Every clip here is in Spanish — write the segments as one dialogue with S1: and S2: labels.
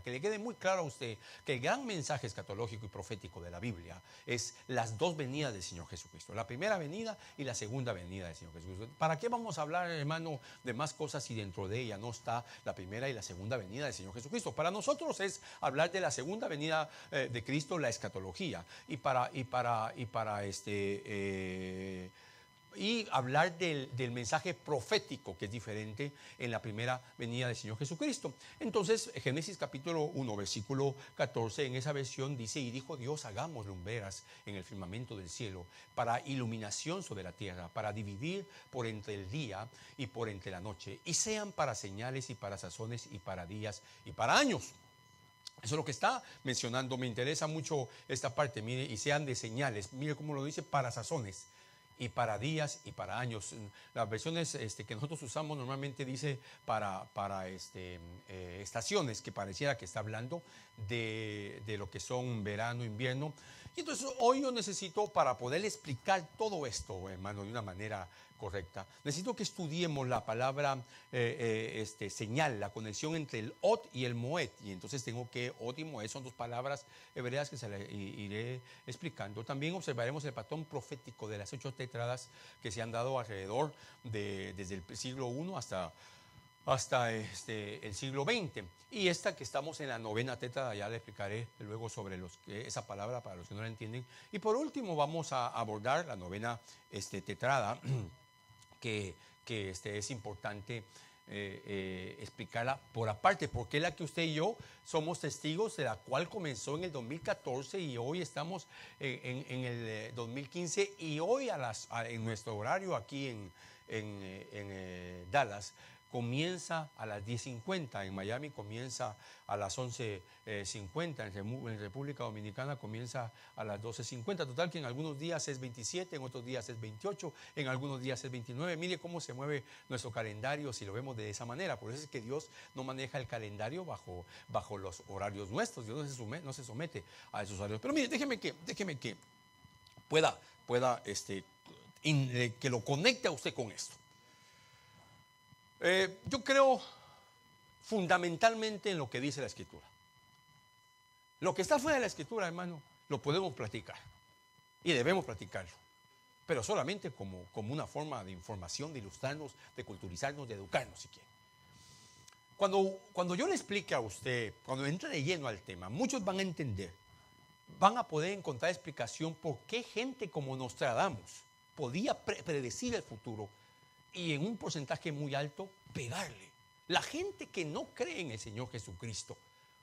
S1: Que le quede muy claro a usted que el gran mensaje escatológico y profético de la Biblia es las dos venidas del Señor Jesucristo, la primera venida y la segunda venida del Señor Jesucristo. ¿Para qué vamos a hablar, hermano, de más cosas si dentro de ella no está la primera y la segunda venida del Señor Jesucristo? Para nosotros es hablar de la segunda venida de Cristo, la escatología, y hablar del mensaje profético, que es diferente en la primera venida del Señor Jesucristo. Entonces, Génesis capítulo 1, versículo 14, en esa versión dice: y dijo Dios, hagamos lumbreras en el firmamento del cielo, para iluminación sobre la tierra, para dividir por entre el día y por entre la noche, y sean para señales y para sazones y para días y para años. Eso es lo que está mencionando. Me interesa mucho esta parte, mire, y sean de señales, mire cómo lo dice, para sazones y para días y para años. Las versiones que nosotros usamos normalmente dice para estaciones, que pareciera que está hablando de lo que son verano, invierno. Y entonces hoy yo necesito, para poder explicar todo esto, hermano, de una manera correcta, necesito que estudiemos la palabra señal, la conexión entre el Ot y el Moed. Y entonces tengo que, Ot y Moed son dos palabras hebreas que se las iré explicando. También observaremos el patrón profético de las 8 tetradas que se han dado alrededor desde el siglo I hasta el siglo XX. Y esta que estamos en la 9ª tetrada, ya le explicaré luego sobre esa palabra para los que no la entienden. Y por último vamos a abordar la 9ª tetrada, que es importante explicarla por aparte, porque es la que usted y yo somos testigos, de la cual comenzó en el 2014 y hoy estamos en el 2015, y hoy en nuestro horario aquí en Dallas comienza a las 10:50, en Miami comienza a las 11:50, en República Dominicana comienza a las 12:50. Total que en algunos días es 27, en otros días es 28, en algunos días es 29. Mire cómo se mueve nuestro calendario si lo vemos de esa manera. Por eso es que Dios no maneja el calendario bajo los horarios nuestros. Dios no se somete a esos horarios. Pero mire, déjeme que pueda que lo conecte a usted con esto. Yo creo fundamentalmente en lo que dice la Escritura. Lo que está fuera de la Escritura, hermano, lo podemos platicar y debemos platicarlo, pero solamente como una forma de información, de ilustrarnos, de culturizarnos, de educarnos, si quiere. Cuando yo le explique a usted, cuando entre de lleno al tema, muchos van a entender, van a poder encontrar explicación por qué gente como Nostradamus podía predecir el futuro y en un porcentaje muy alto pegarle. La gente que no cree en el Señor Jesucristo,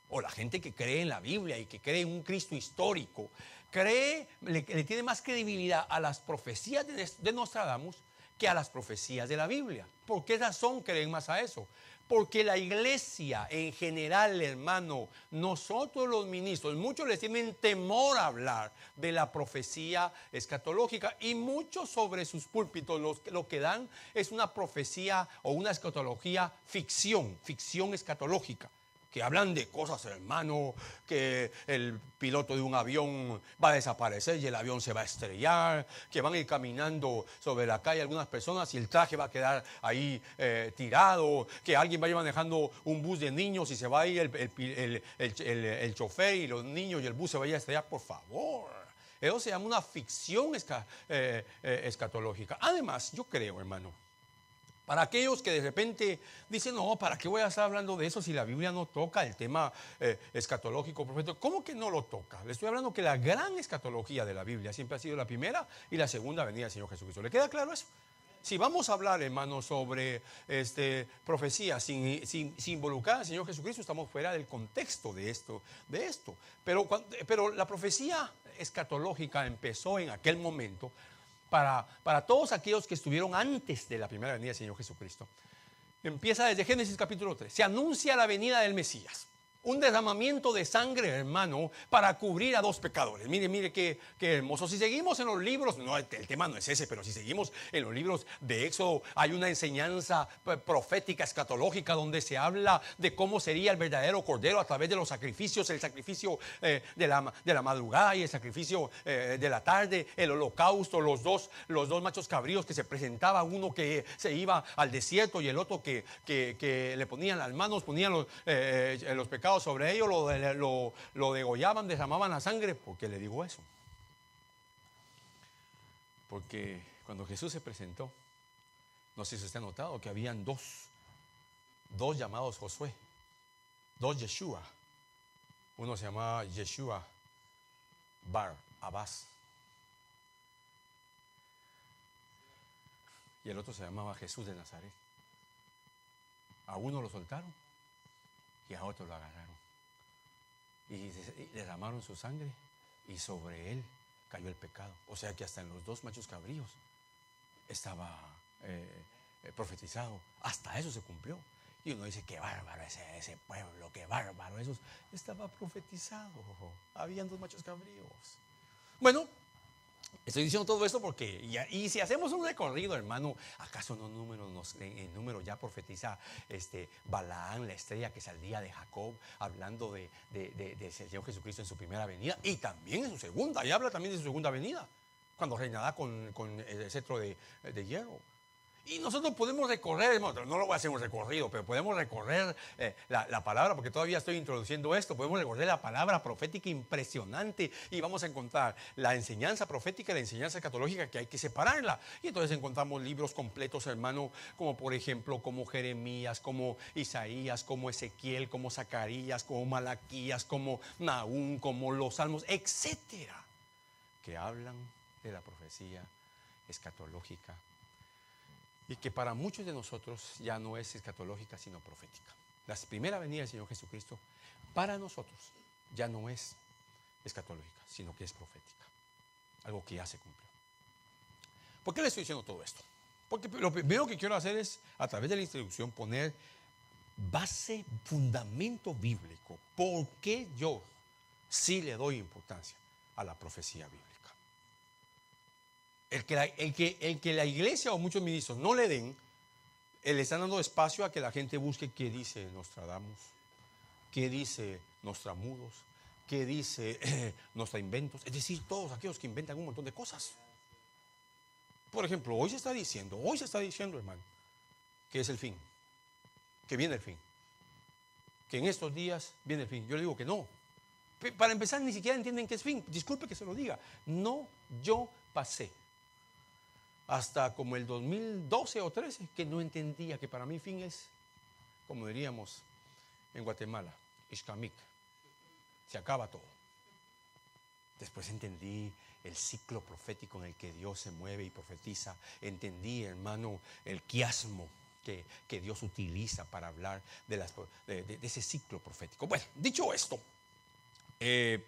S1: o la gente que cree en la Biblia y que cree en un Cristo histórico, le tiene más credibilidad a las profecías de Nostradamus que a las profecías de la Biblia. ¿Por qué razón creen más a eso? Porque la iglesia en general, hermano, nosotros los ministros, muchos les tienen temor a hablar de la profecía escatológica, y muchos sobre sus púlpitos lo que dan es una profecía o una escatología ficción escatológica. Que hablan de cosas, hermano, que el piloto de un avión va a desaparecer y el avión se va a estrellar, que van a ir caminando sobre la calle algunas personas y el traje va a quedar ahí tirado, que alguien va a ir manejando un bus de niños y se va a ir el chofer y los niños y el bus se va a ir a estrellar. Por favor, eso se llama una ficción escatológica. Además, yo creo, hermano, para aquellos que de repente dicen, no, ¿para qué voy a estar hablando de eso si la Biblia no toca el tema escatológico, profético? ¿Cómo que no lo toca? Le estoy hablando que la gran escatología de la Biblia siempre ha sido la primera y la segunda venida del Señor Jesucristo. ¿Le queda claro eso? Si vamos a hablar, hermano, sobre profecía sin involucrar al Señor Jesucristo, estamos fuera del contexto de esto. Pero la profecía escatológica empezó en aquel momento para todos aquellos que estuvieron antes de la primera venida del Señor Jesucristo. Empieza desde Génesis capítulo 3. Se anuncia la venida del Mesías. Un derramamiento de sangre, hermano, para cubrir a 2 pecadores. Mire qué hermoso. Si seguimos en los libros, no, el tema no es ese, pero si seguimos en los libros de Éxodo, hay una enseñanza profética, escatológica, donde se habla de cómo sería el verdadero cordero a través de los sacrificios, el sacrificio de la madrugada y el sacrificio de la tarde, el holocausto, los dos machos cabríos que se presentaban, uno que se iba al desierto y el otro que le ponían las manos, ponían los pecados pecado sobre ellos, lo degollaban, derramaban la sangre. ¿Por qué le digo eso? Porque cuando Jesús se presentó, no sé si usted ha notado que habían dos llamados Josué, dos Yeshua. Uno se llamaba Yeshua Bar Abás y el otro se llamaba Jesús de Nazaret. A uno lo soltaron y a otro lo agarraron y derramaron su sangre y sobre él cayó el pecado. O sea que hasta en los dos machos cabríos estaba profetizado. Hasta eso se cumplió. Y uno dice, qué bárbaro ese pueblo, qué bárbaro. Eso estaba profetizado. Habían dos machos cabríos. Bueno, estoy diciendo todo esto porque, y si hacemos un recorrido, hermano, ¿acaso no en número ya profetiza Balaán, la estrella que saldría de Jacob, hablando del Señor Jesucristo en su primera venida y también en su segunda? Y habla también de su segunda venida, cuando reinará con el cetro de hierro. Y nosotros podemos recorrer, no lo voy a hacer un recorrido, pero podemos recorrer la palabra, porque todavía estoy introduciendo esto, podemos recorrer la palabra profética impresionante y vamos a encontrar la enseñanza profética y la enseñanza escatológica, que hay que separarla. Y entonces encontramos libros completos, hermano, como por ejemplo, como Jeremías, como Isaías, como Ezequiel, como Zacarías, como Malaquías, como Nahum, como los Salmos, etcétera, que hablan de la profecía escatológica. Y que para muchos de nosotros ya no es escatológica, sino profética. La primera venida del Señor Jesucristo para nosotros ya no es escatológica, sino que es profética. Algo que ya se cumplió. ¿Por qué le estoy diciendo todo esto? Porque lo primero que quiero hacer es, a través de la introducción, poner base, fundamento bíblico. ¿Por qué yo sí le doy importancia a la profecía bíblica? El que la iglesia o muchos ministros no le den, le están dando espacio a que la gente busque qué dice Nostradamus, qué dice Nostramudos, qué dice Nostrainventos, es decir, todos aquellos que inventan un montón de cosas. Por ejemplo, hoy se está diciendo, hermano, que es el fin, que viene el fin, que en estos días viene el fin. Yo le digo que no. Para empezar, ni siquiera entienden qué es fin. Disculpe que se lo diga. No, yo pasé hasta como el 2012 o 13, que no entendía que para mí fin es, como diríamos en Guatemala, Ixcamic, se acaba todo. Después entendí el ciclo profético en el que Dios se mueve y profetiza. Entendí, hermano, el quiasmo que Dios utiliza para hablar de ese ciclo profético. Bueno, dicho esto,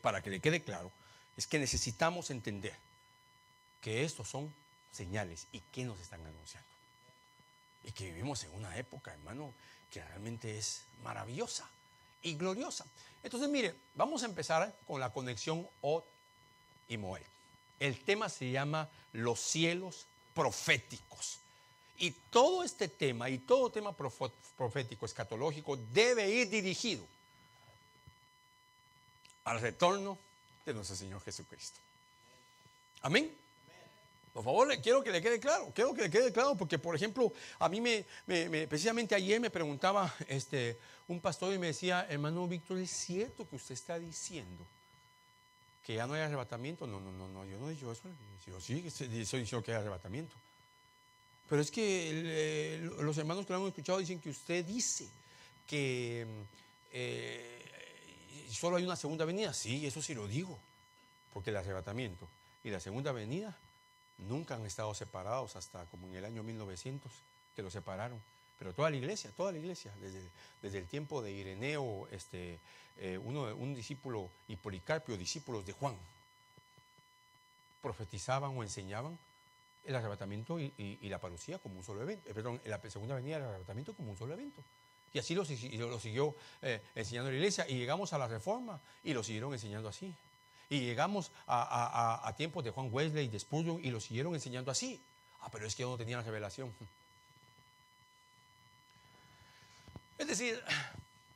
S1: para que le quede claro, es que necesitamos entender que estos son señales y qué nos están anunciando. Y que vivimos en una época, hermano, que realmente es maravillosa y gloriosa. Entonces, mire, vamos a empezar con la conexión Od y Moed. El tema se llama los cielos proféticos. Y todo este tema y todo tema profético, escatológico, debe ir dirigido al retorno de nuestro Señor Jesucristo. Amén. Por favor, quiero que le quede claro, porque por ejemplo, a mí precisamente ayer me preguntaba un pastor y me decía, hermano Víctor, ¿es cierto que usted está diciendo que ya no hay arrebatamiento? No, yo no he dicho eso. Yo sí, estoy diciendo que hay arrebatamiento. Pero es que los hermanos que lo han escuchado dicen que usted dice que solo hay una segunda venida. Sí, eso sí lo digo, porque el arrebatamiento y la segunda venida nunca han estado separados hasta como en el año 1900 que los separaron. Pero toda la iglesia, desde el tiempo de Ireneo, un discípulo, y Policarpio, discípulos de Juan, profetizaban o enseñaban el arrebatamiento y la parucía como un solo evento. La segunda venida del arrebatamiento como un solo evento. Y así lo siguió enseñando la iglesia. Y llegamos a la Reforma y lo siguieron enseñando así. Y llegamos a tiempos de Juan Wesley y de Spurgeon y lo siguieron enseñando así. Pero es que no tenían revelación. Es decir,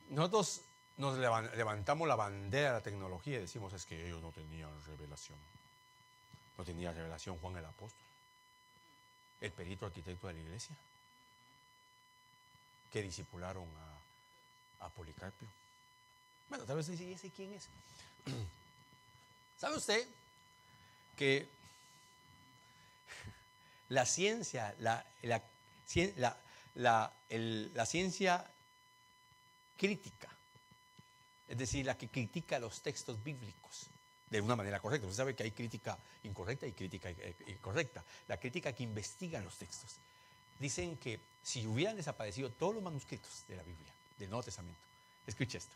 S1: nosotros nos levantamos la bandera de la tecnología y decimos, es que ellos no tenían revelación. No tenía revelación Juan el apóstol, el perito arquitecto de la iglesia, que discipularon a Policarpio. Bueno, tal vez dice, ¿y ese quién es? ¿Sabe usted que la ciencia, la ciencia crítica, es decir, la que critica los textos bíblicos de una manera correcta? Usted sabe que hay crítica incorrecta y crítica correcta. La crítica que investiga los textos. Dicen que si hubieran desaparecido todos los manuscritos de la Biblia, del Nuevo Testamento, escuche esto,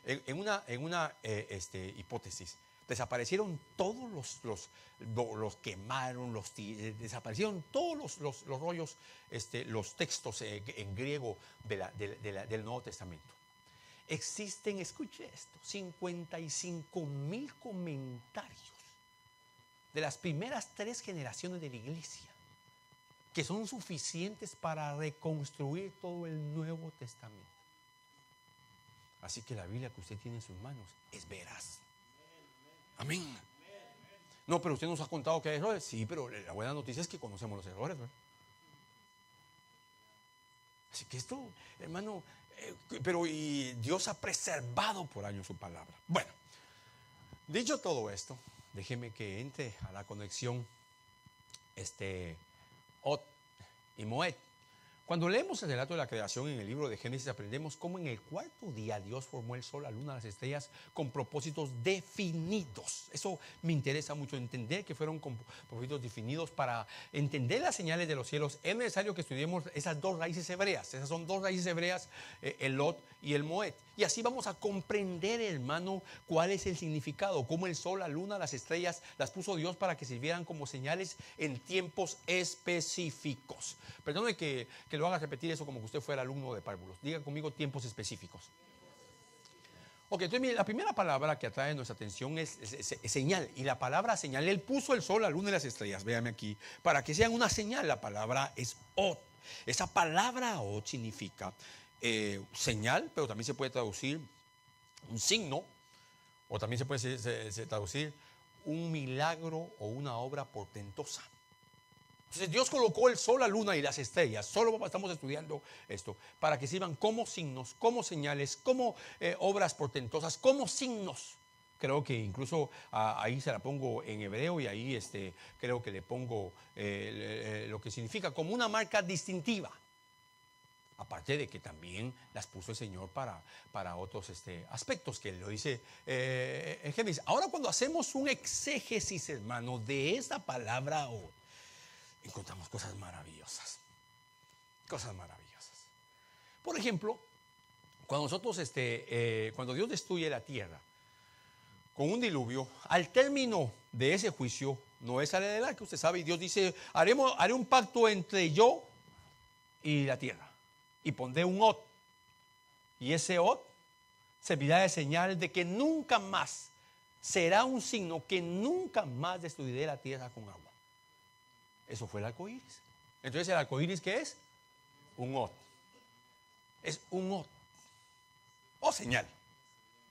S1: en una hipótesis, desaparecieron todos los quemaron, desaparecieron todos los rollos, los textos en griego del Nuevo Testamento. Existen, escuche esto, 55,000 comentarios de las primeras 3 generaciones de la iglesia que son suficientes para reconstruir todo el Nuevo Testamento. Así que la Biblia que usted tiene en sus manos es veraz. Amén. No, pero usted nos ha contado que hay errores. Sí, pero la buena noticia es que conocemos los errores, ¿verdad? Así que esto, hermano, pero y Dios ha preservado por años su palabra. Bueno, dicho todo esto, déjeme que entre a la conexión Ot y Moed. Cuando leemos el relato de la creación en el libro de Génesis, aprendemos cómo en el 4º día Dios formó el sol, la luna, las estrellas con propósitos definidos. Eso me interesa mucho, entender que fueron con propósitos definidos. Para entender las señales de los cielos es necesario que estudiemos esas 2 raíces hebreas. Esas son 2 raíces hebreas, el Ot y el Moed. Y así vamos a comprender, hermano, cuál es el significado, cómo el sol, la luna, las estrellas las puso Dios para que sirvieran como señales en tiempos específicos. Perdone que lo haga repetir eso como que usted fuera alumno de párvulos. Diga conmigo tiempos específicos. Ok, entonces mire, la primera palabra que atrae nuestra atención es señal. Y la palabra señal, Él puso el sol, la luna y las estrellas, véame aquí, para que sean una señal. La palabra es Ot. Esa palabra Ot significa señal, pero también se puede traducir un signo, o también se puede traducir un milagro o una obra portentosa. Entonces Dios colocó el sol, la luna y las estrellas, solo estamos estudiando esto, para que sirvan como signos, como señales, como obras portentosas, como signos. Creo que incluso ahí se la pongo en hebreo y ahí creo que le pongo lo que significa como una marca distintiva. Aparte de que también las puso el Señor para otros aspectos que Él lo dice en Génesis. Ahora, cuando hacemos un exégesis, hermano, de esta palabra, encontramos cosas maravillosas. Cosas maravillosas. Por ejemplo, cuando nosotros, cuando Dios destruye la tierra con un diluvio, al término de ese juicio, Noé sale del arca, usted sabe, y Dios dice, haré un pacto entre yo y la tierra. Y pondré un Ot. Y ese Ot servirá de señal de que nunca más será un signo que nunca más destruiré la tierra con agua. Eso fue el arco iris. Entonces, ¿el arco iris qué es? Un Ot. Es un Ot. O señal.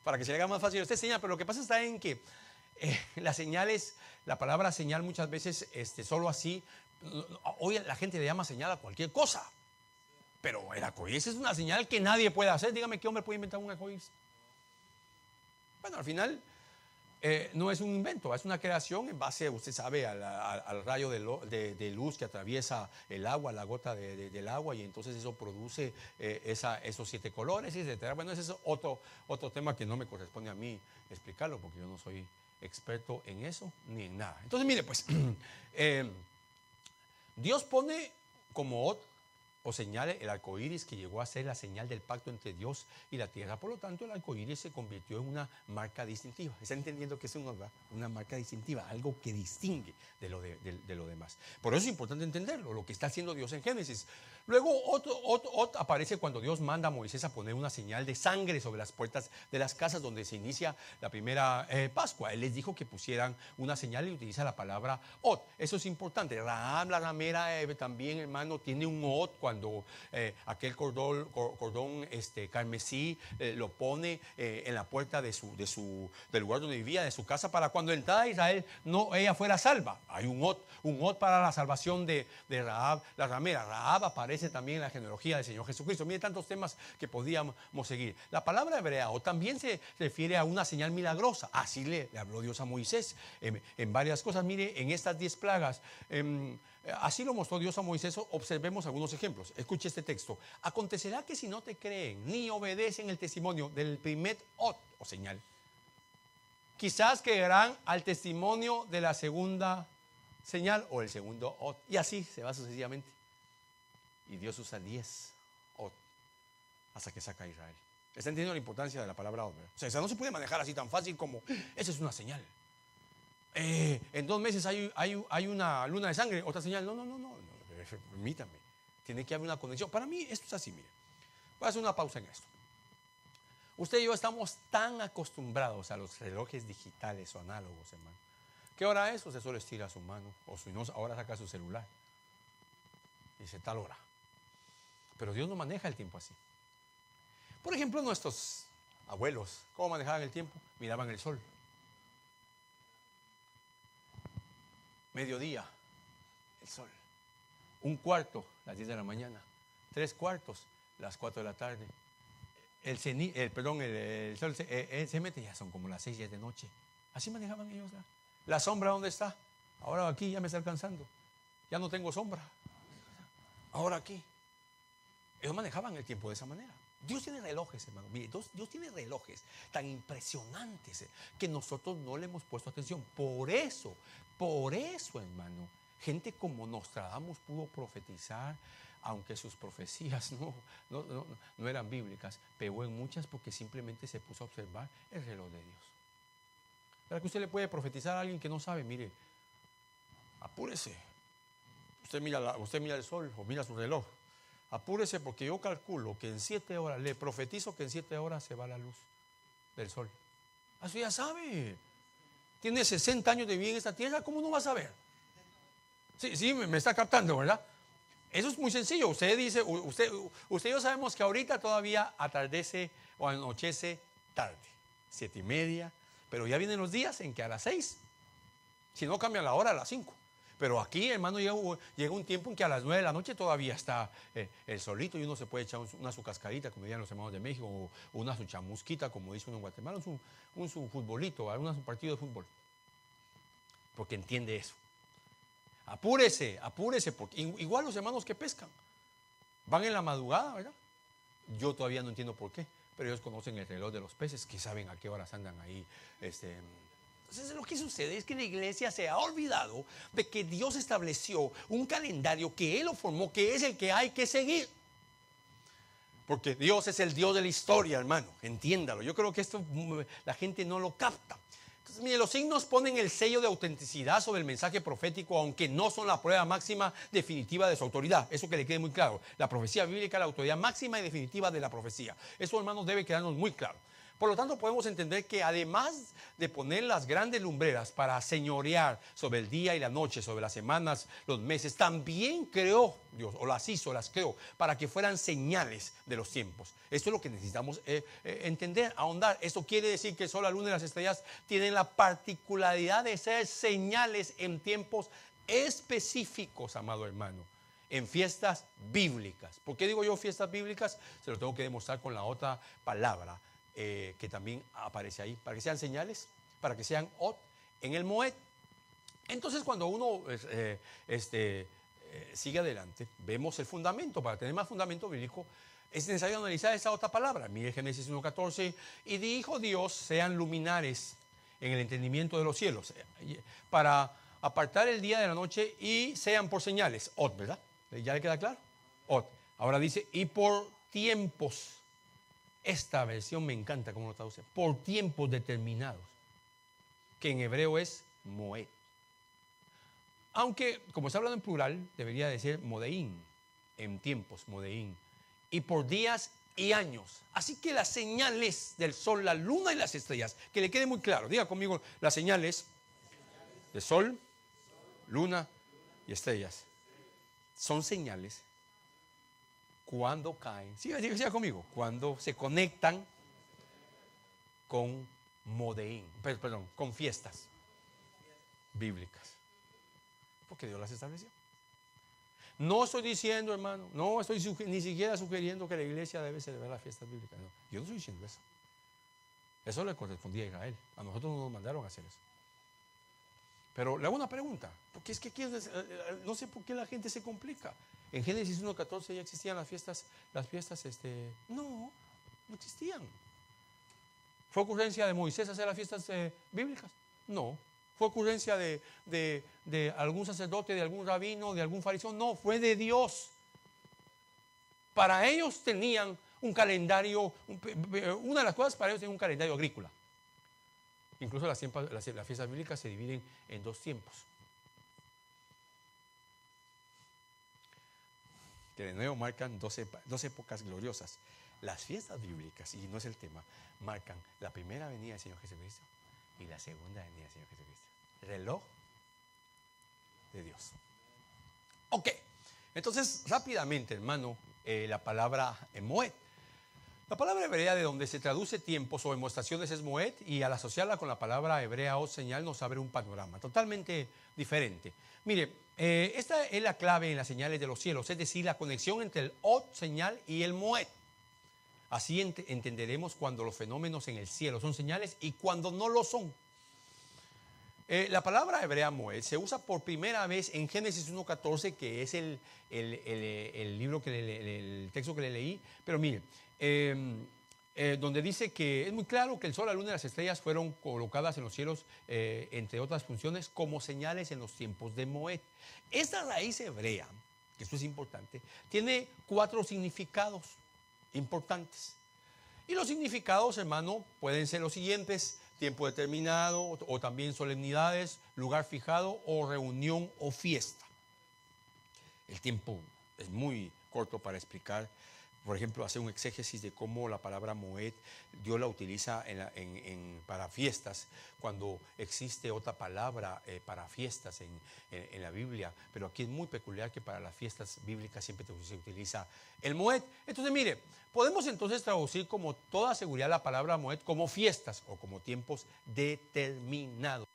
S1: Para que se le haga más fácil, usted señal. Pero lo que pasa está en que las señales, la palabra señal muchas veces, solo así, hoy la gente le llama señal a cualquier cosa. Pero el arcoíris es una señal que nadie puede hacer. Dígame, ¿qué hombre puede inventar un arcoíris? Bueno, al final no es un invento, es una creación en base, usted sabe, al rayo de luz que atraviesa el agua, la gota del agua, y entonces eso produce esos 7 colores, etc. Bueno, ese es otro tema que no me corresponde a mí explicarlo, porque yo no soy experto en eso ni en nada. Entonces, mire, pues, Dios pone como Ot o señale el arco iris, que llegó a ser la señal del pacto entre Dios y la tierra. Por lo tanto, el arco iris se convirtió en una marca distintiva. ¿Está entendiendo que es una marca distintiva? Algo que distingue de lo demás. Por eso es importante entenderlo, lo que está haciendo Dios en Génesis. Luego, otro aparece cuando Dios manda a Moisés a poner una señal de sangre sobre las puertas de las casas donde se inicia la primera Pascua. Él les dijo que pusieran una señal y utiliza la palabra Ot. Eso es importante. Rahab, la ramera, también, hermano, tiene un Ot cuando aquel cordón carmesí lo pone en la puerta del lugar donde vivía, de su casa, para cuando entrara a Israel, ella fuera salva. Hay un ot para la salvación de Rahab, la ramera. Rahab aparece también en la genealogía del Señor Jesucristo. Mire tantos temas que podíamos seguir. La palabra hebrea ot también se refiere a una señal milagrosa. Así le habló Dios a Moisés en varias cosas. Mire, en estas 10 plagas, así lo mostró Dios a Moisés. Observemos algunos ejemplos. Escuche este texto. Acontecerá que si no te creen ni obedecen el testimonio del primer ot o señal, quizás creerán al testimonio de la segunda señal o el segundo ot. Y así se va sucesivamente. Y Dios usa 10 ot hasta que saca a Israel. ¿Está entendiendo la importancia de la palabra ot? O sea, esa no se puede manejar así tan fácil como esa es una señal. En 2 meses hay una luna de sangre, otra señal. No, permítame. Tiene que haber una conexión. Para mí esto es así, mire. Voy a hacer una pausa en esto. Usted y yo estamos tan acostumbrados a los relojes digitales o análogos, hermano. ¿Qué hora es? Usted solo estira su mano. O si no, ahora saca su celular. Dice tal hora. Pero Dios no maneja el tiempo así. Por ejemplo, nuestros abuelos, ¿cómo manejaban el tiempo? Miraban el sol. Mediodía, el sol. 1/4, las 10 de la mañana. 3/4, las 4 de la tarde. El sol se mete, ya son como las 6, 10 de noche. Así manejaban ellos. La sombra, ¿dónde está? Ahora aquí ya me está alcanzando. Ya no tengo sombra. Ahora aquí. Ellos manejaban el tiempo de esa manera. Dios tiene relojes, hermano. Mire, Dios tiene relojes tan impresionantes que nosotros no le hemos puesto atención. Por eso, hermano, gente como Nostradamus pudo profetizar, aunque sus profecías no eran bíblicas, pegó en muchas porque simplemente se puso a observar el reloj de Dios. ¿Para que usted le puede profetizar a alguien que no sabe? Mire, apúrese. Usted mira el sol o mira su reloj. Apúrese porque yo calculo que en 7 horas, le profetizo que en 7 horas se va la luz del sol. Eso ya sabe. Tiene 60 años de vida en esta tierra, ¿cómo no va a saber? Sí, me está captando, ¿verdad? Eso es muy sencillo. Usted dice, usted y yo sabemos que ahorita todavía atardece o anochece tarde, 7:30, pero ya vienen los días en que a las 6, si no cambia la hora, a las 5. Pero aquí, hermano, llega un tiempo en que a las 9 de la noche todavía está el solito y uno se puede echar una su cascarita, como dirían los hermanos de México, o una su chamusquita, como dice uno en Guatemala, un su futbolito, su partido de fútbol. Porque entiende eso. Apúrese, porque igual los hermanos que pescan van en la madrugada, ¿verdad? Yo todavía no entiendo por qué, pero ellos conocen el reloj de los peces, que saben a qué horas andan ahí. Entonces, lo que sucede es que la iglesia se ha olvidado de que Dios estableció un calendario que Él lo formó, que es el que hay que seguir. Porque Dios es el Dios de la historia, hermano, entiéndalo. Yo creo que esto la gente no lo capta. Entonces, mire, los signos ponen el sello de autenticidad sobre el mensaje profético, aunque no son la prueba máxima definitiva de su autoridad. Eso que le quede muy claro. La profecía bíblica es la autoridad máxima y definitiva de la profecía. Eso, hermanos, debe quedarnos muy claro. Por lo tanto, podemos entender que además de poner las grandes lumbreras para señorear sobre el día y la noche, sobre las semanas, los meses, también creó Dios, o las creó, para que fueran señales de los tiempos. Esto es lo que necesitamos entender, ahondar. Esto quiere decir que el sol, la luna y las estrellas tienen la particularidad de ser señales en tiempos específicos, amado hermano, en fiestas bíblicas. ¿Por qué digo yo fiestas bíblicas? Se lo tengo que demostrar con la otra palabra que también aparece ahí, para que sean señales, para que sean ot en el moed. Entonces, cuando uno sigue adelante, vemos el fundamento. Para tener más fundamento bíblico es necesario analizar esa otra palabra. Mire Génesis 1:14, y dijo Dios: sean luminares en el entendimiento de los cielos, para apartar el día de la noche, y sean por señales, ot, ¿verdad? ¿Ya le queda claro? Ot. Ahora dice, y por tiempos. Esta versión me encanta como lo traduce, por tiempos determinados, que en hebreo es moed. Aunque, como está hablando en plural, debería decir modeín, en tiempos, modeín, y por días y años. Así que las señales del sol, la luna y las estrellas, que le quede muy claro, diga conmigo, las señales de sol, luna y estrellas son señales cuando caen, siga conmigo, cuando se conectan con modeín, perdón, con fiestas bíblicas. Porque Dios las estableció. No estoy diciendo, hermano, no estoy ni siquiera sugiriendo que la iglesia debe celebrar las fiestas bíblicas. No, yo no estoy diciendo eso. Eso le correspondía a Israel. A nosotros no nos mandaron a hacer eso. Pero le hago una pregunta, porque es que aquí, no sé por qué la gente se complica. En Génesis 1:14 ya existían las fiestas, no existían. ¿Fue ocurrencia de Moisés hacer las fiestas bíblicas? No. ¿Fue ocurrencia de algún sacerdote, de algún rabino, de algún fariseo? No, fue de Dios. Para ellos tenían un calendario, una de las cosas para ellos tenían un calendario agrícola. Incluso las fiestas bíblicas se dividen en 2 tiempos. Que de nuevo marcan dos épocas gloriosas. Las fiestas bíblicas, y no es el tema, marcan la primera venida del Señor Jesucristo y la segunda venida del Señor Jesucristo. Reloj de Dios. Ok, entonces rápidamente, hermano, la palabra Moed. La palabra hebrea de donde se traduce tiempos o demostraciones es Moed, y al asociarla con la palabra hebrea o señal nos abre un panorama totalmente diferente. Mire, esta es la clave en las señales de los cielos, es decir, la conexión entre el Od, señal, y el Moed. Así entenderemos cuando los fenómenos en el cielo son señales y cuando no lo son. La palabra hebrea Moed se usa por primera vez en Génesis 1:14, que es el libro el texto que le leí. Pero mire, donde dice que es muy claro que el sol, la luna y las estrellas fueron colocadas en los cielos, entre otras funciones, como señales en los tiempos de Moed. Esta raíz hebrea, que esto es importante, tiene 4 significados importantes. Y los significados, hermano, pueden ser los siguientes: tiempo determinado, o también solemnidades, lugar fijado, o reunión o fiesta. El tiempo es muy corto para explicar. Por ejemplo, hacer un exégesis de cómo la palabra Moed Dios la utiliza para fiestas, cuando existe otra palabra para fiestas en la Biblia. Pero aquí es muy peculiar que para las fiestas bíblicas siempre se utiliza el Moed. Entonces, mire, podemos entonces traducir como toda seguridad la palabra Moed como fiestas o como tiempos determinados.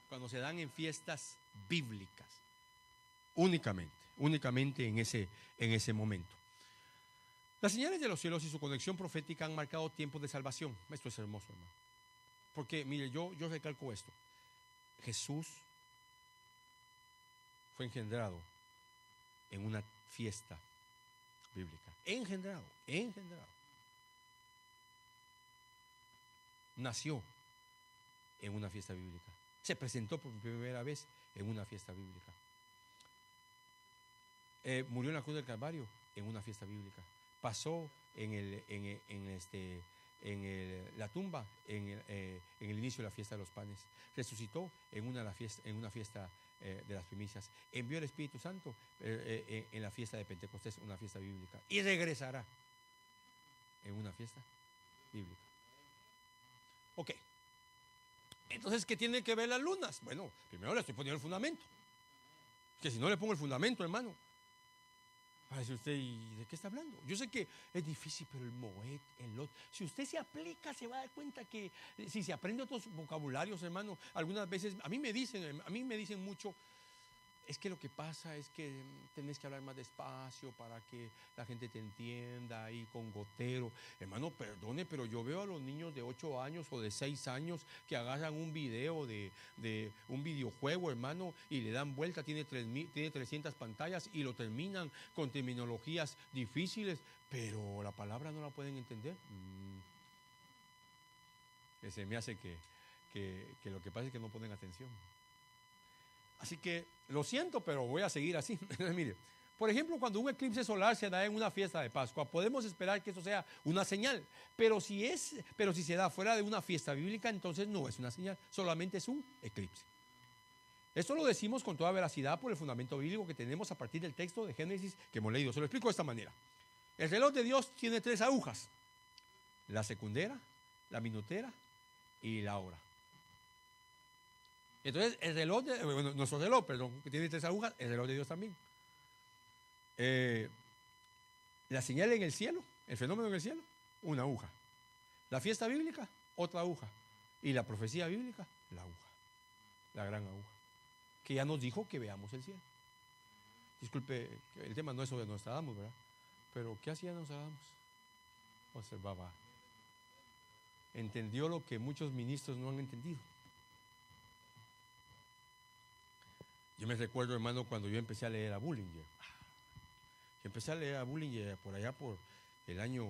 S1: Cuando se dan en fiestas bíblicas, únicamente en ese momento. Las señales de los cielos y su conexión profética han marcado tiempos de salvación. Esto es hermoso, hermano. Porque, mire, yo recalco esto. Jesús fue engendrado en una fiesta bíblica. Engendrado. Nació en una fiesta bíblica. Se presentó por primera vez en una fiesta bíblica. Murió en la cruz del Calvario en una fiesta bíblica. Pasó la tumba en el inicio de la fiesta de los panes. Resucitó en una fiesta de las primicias. Envió el Espíritu Santo en la fiesta de Pentecostés, una fiesta bíblica. Y regresará en una fiesta bíblica. Ok. Entonces, ¿qué tiene que ver las lunas? Bueno, primero le estoy poniendo el fundamento. Que si no le pongo el fundamento, hermano, va a decir usted, ¿y de qué está hablando? Yo sé que es difícil, pero el Moed, el Lot, si usted se aplica, se va a dar cuenta que si se aprende otros vocabularios, hermano, algunas veces, a mí me dicen mucho, es que lo que pasa es que tenés que hablar más despacio para que la gente te entienda ahí con gotero. Hermano, perdone, pero yo veo a los niños de 8 años o de 6 años que agarran un video de un videojuego, hermano, y le dan vuelta, tiene 300 pantallas y lo terminan con terminologías difíciles, pero la palabra no la pueden entender. Se me hace que lo que pasa es que no ponen atención. Así que lo siento, pero voy a seguir así. Mire, por ejemplo, cuando un eclipse solar se da en una fiesta de Pascua, podemos esperar que eso sea una señal. Pero si se da fuera de una fiesta bíblica, entonces no es una señal, solamente es un eclipse. Esto lo decimos con toda veracidad por el fundamento bíblico que tenemos a partir del texto de Génesis que hemos leído. Se lo explico de esta manera. El reloj de Dios tiene 3 agujas: la secundera, la minutera y la hora. Entonces, el reloj, nuestro reloj, perdón, que tiene 3 agujas, el reloj de Dios también. La señal en el cielo, el fenómeno en el cielo, una aguja. La fiesta bíblica, otra aguja. Y la profecía bíblica, la aguja, la gran aguja, que ya nos dijo que veamos el cielo. Disculpe, el tema no es sobre Nostradamus, ¿verdad? Pero ¿qué hacía Nostradamus? Observaba. Entendió lo que muchos ministros no han entendido. Yo me recuerdo, hermano, cuando yo empecé a leer a Bullinger. Yo empecé a leer a Bullinger por allá por el año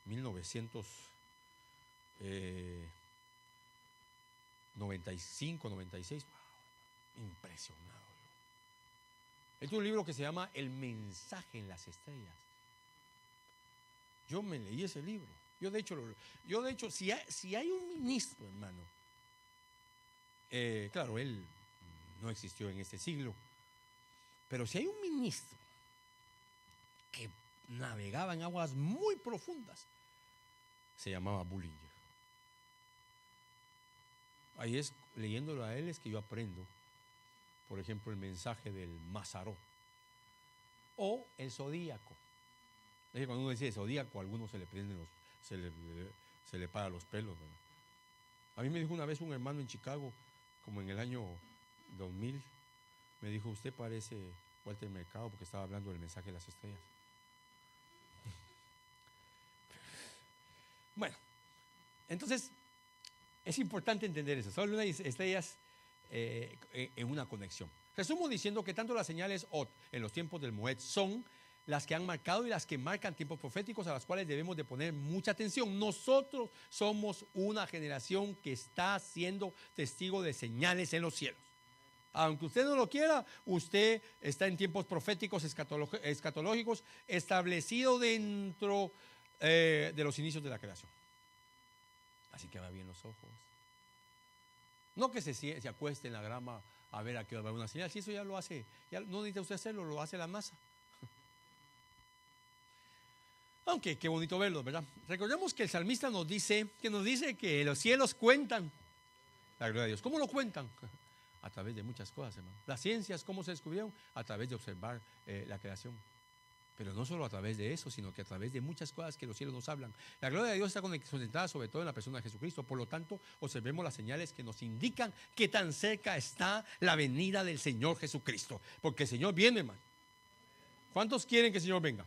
S1: 1995, 96. Wow, impresionado. Él tiene un libro que se llama El mensaje en las estrellas. Yo me leí ese libro. Yo de hecho, si hay un ministro, hermano, claro, él no existió en este siglo, pero si hay un ministro que navegaba en aguas muy profundas, se llamaba Bullinger. Ahí es, leyéndolo a él, es que yo aprendo, por ejemplo, el mensaje del Mazaró o el zodíaco. Es que cuando uno dice zodíaco, a algunos se le prenden se le para los pelos, ¿verdad? A mí me dijo una vez un hermano en Chicago, como en el año 2000, me dijo: usted parece Walter Mercado, porque estaba hablando del mensaje de las estrellas. Bueno, entonces es importante entender eso. Son unas estrellas en una conexión. Resumo diciendo que tanto las señales Ot en los tiempos del Moed son las que han marcado y las que marcan tiempos proféticos a las cuales debemos de poner mucha atención. Nosotros somos una generación que está siendo testigo de señales en los cielos. Aunque usted no lo quiera, usted está en tiempos proféticos escatológicos establecidos dentro de los inicios de la creación. Así que va bien los ojos. No que se acueste en la grama a ver a qué va a haber una señal. Si eso ya lo hace, ya no necesita usted hacerlo, lo hace la NASA. Aunque qué bonito verlo, ¿verdad? Recordemos que el salmista nos dice que los cielos cuentan la gloria de Dios. ¿Cómo lo cuentan? A través de muchas cosas, hermano. Las ciencias, ¿cómo se descubrieron? A través de observar la creación. Pero no solo a través de eso, sino que a través de muchas cosas que los cielos nos hablan. La gloria de Dios está concentrada sobre todo en la persona de Jesucristo. Por lo tanto, observemos las señales que nos indican que tan cerca está la venida del Señor Jesucristo. Porque el Señor viene, hermano. ¿Cuántos quieren que el Señor venga?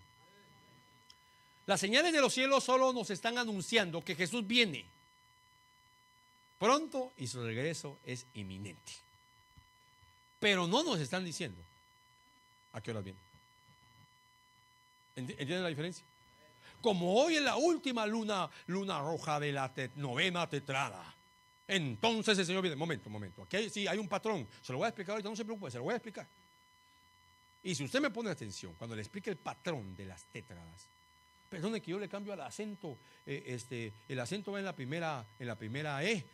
S1: Las señales de los cielos solo nos están anunciando que Jesús viene pronto y su regreso es inminente. Pero no nos están diciendo a qué hora viene. ¿Entienden la diferencia? Como hoy es la última luna roja de la novena tetrada, entonces el Señor viene. Momento. Aquí sí hay un patrón. Se lo voy a explicar ahorita, no se preocupe, se lo voy a explicar. Y si usted me pone atención, cuando le explique el patrón de las tétradas, perdone que yo le cambio al acento, el acento va en la primera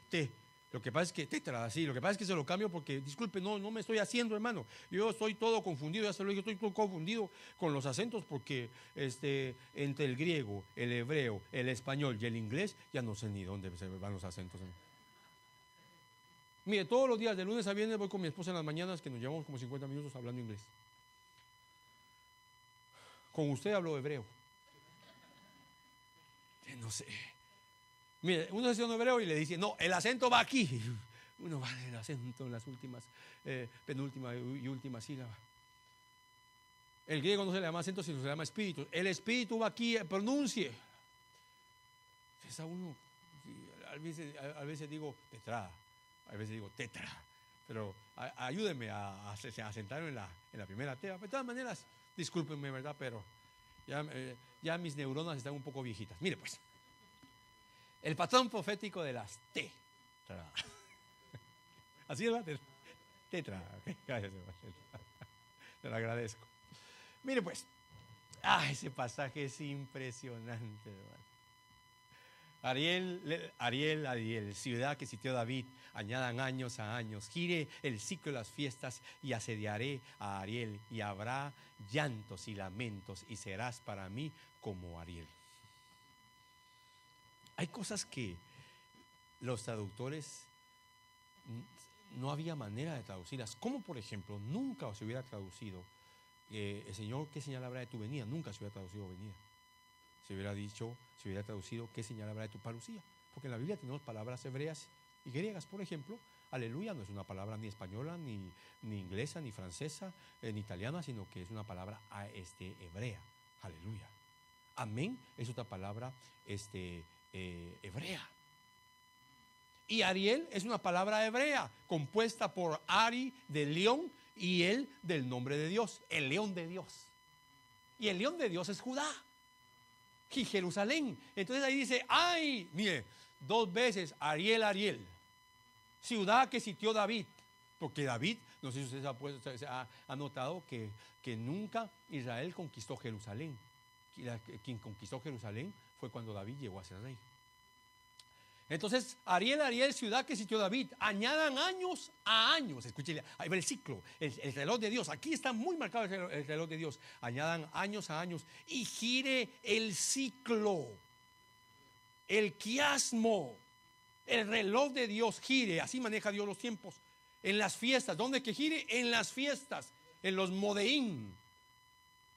S1: T. Lo que pasa es que tétrada, sí, lo que pasa es que se lo cambio porque, disculpe, no me estoy haciendo, hermano. Yo estoy todo confundido, ya se lo dije, estoy todo confundido con los acentos porque entre el griego, el hebreo, el español y el inglés, ya no sé ni dónde se van los acentos. Mire, todos los días, de lunes a viernes, voy con mi esposa en las mañanas, que nos llevamos como 50 minutos hablando inglés. Con usted hablo hebreo. No sé. Mire, uno se hace un hebreo y le dice: no, el acento va aquí. uno va en el acento en las últimas, penúltima y última sílaba. El griego no se le llama acento, sino se le llama espíritu. El espíritu va aquí, pronuncie. Entonces a uno, a veces digo tetra, a veces digo tetra, pero ayúdenme a sentarme en la primera T. De todas maneras, discúlpenme, ¿verdad? Pero ya mis neuronas están un poco viejitas. Mire pues, el patrón profético de las T. Así es, ¿verdad? Tetra. Gracias, hermano. Te lo agradezco. Mire pues, ese pasaje es impresionante, hermano. Ariel, ciudad que sitió David, añadan años a años, gire el ciclo de las fiestas y asediaré a Ariel, y habrá llantos y lamentos, y serás para mí como Ariel. Hay cosas que los traductores no había manera de traducirlas, como por ejemplo, nunca se hubiera traducido el Señor, ¿qué señal habrá de tu venida? Nunca se hubiera traducido venida. Se hubiera traducido ¿qué señal habrá de tu parucía? Porque en la Biblia tenemos palabras hebreas y griegas. Por ejemplo, aleluya no es una palabra ni española, ni inglesa, ni francesa, ni italiana, sino que es una palabra hebrea. Aleluya. Amén es otra palabra hebrea. Y Ariel es una palabra hebrea compuesta por Ari de león y el del nombre de Dios, el león de Dios. Y el león de Dios es Judá y Jerusalén. Entonces ahí dice, ay, mire, 2 veces Ariel, ciudad que sitió David. Porque David, no sé si usted se ha notado que nunca Israel conquistó Jerusalén. Quien conquistó Jerusalén fue cuando David llegó a ser rey. Entonces, Ariel, ciudad que sitió David, añadan años a años. Escuchen, ahí va el ciclo, el reloj de Dios. Aquí está muy marcado el reloj de Dios. Añadan años a años y gire el ciclo, el quiasmo, el reloj de Dios gire. Así maneja Dios los tiempos. En las fiestas, ¿dónde que gire? En las fiestas, en los modeín.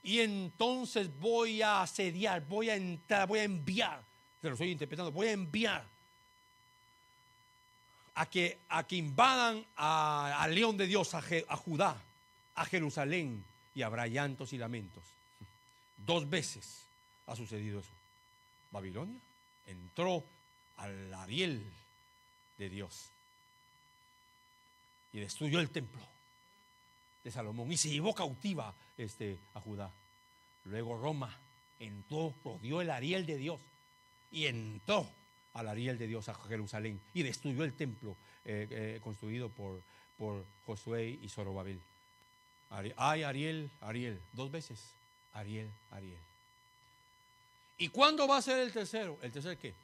S1: Y entonces voy a asediar, voy a entrar, voy a enviar. Se lo estoy interpretando, voy a enviar a que invadan al león de Dios, a Judá, a Jerusalén, y habrá llantos y lamentos. 2 veces ha sucedido eso. Babilonia entró al Ariel de Dios y destruyó el templo de Salomón y se llevó cautiva a Judá. Luego Roma entró, rodeó el Ariel de Dios y entró al Ariel de Dios a Jerusalén y destruyó el templo construido por Josué y Zorobabel. Ariel, 2 veces. Ariel. ¿Y cuándo va a ser el tercero? ¿El tercer qué?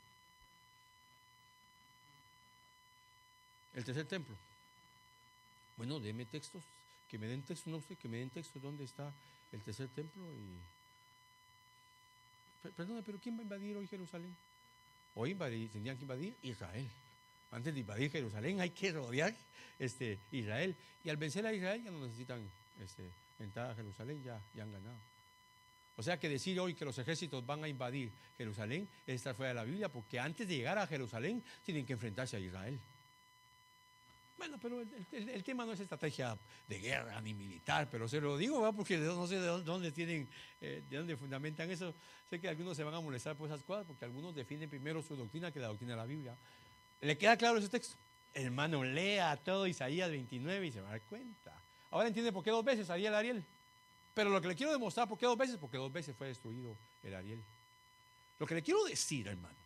S1: El tercer templo. Bueno, deme textos, que me den textos, no sé, que me den textos dónde está el tercer templo. Perdona, pero ¿quién va a invadir hoy Jerusalén? Hoy tendrían que invadir Israel. Antes de invadir Jerusalén hay que rodear Israel. Y al vencer a Israel ya no necesitan entrar a Jerusalén, ya han ganado. O sea que decir hoy que los ejércitos van a invadir Jerusalén es estar fuera de la Biblia, porque antes de llegar a Jerusalén tienen que enfrentarse a Israel. Bueno, pero el tema no es estrategia de guerra ni militar, pero se lo digo, ¿verdad? Porque no sé de dónde tienen, de dónde fundamentan eso. Sé que algunos se van a molestar por esas cosas, porque algunos defienden primero su doctrina que la doctrina de la Biblia. ¿Le queda claro ese texto? Hermano, lea todo Isaías 29 y se va a dar cuenta. Ahora entiende por qué 2 veces Ariel. Pero lo que le quiero demostrar, ¿por qué 2 veces? Porque 2 veces fue destruido el Ariel. Lo que le quiero decir, hermano,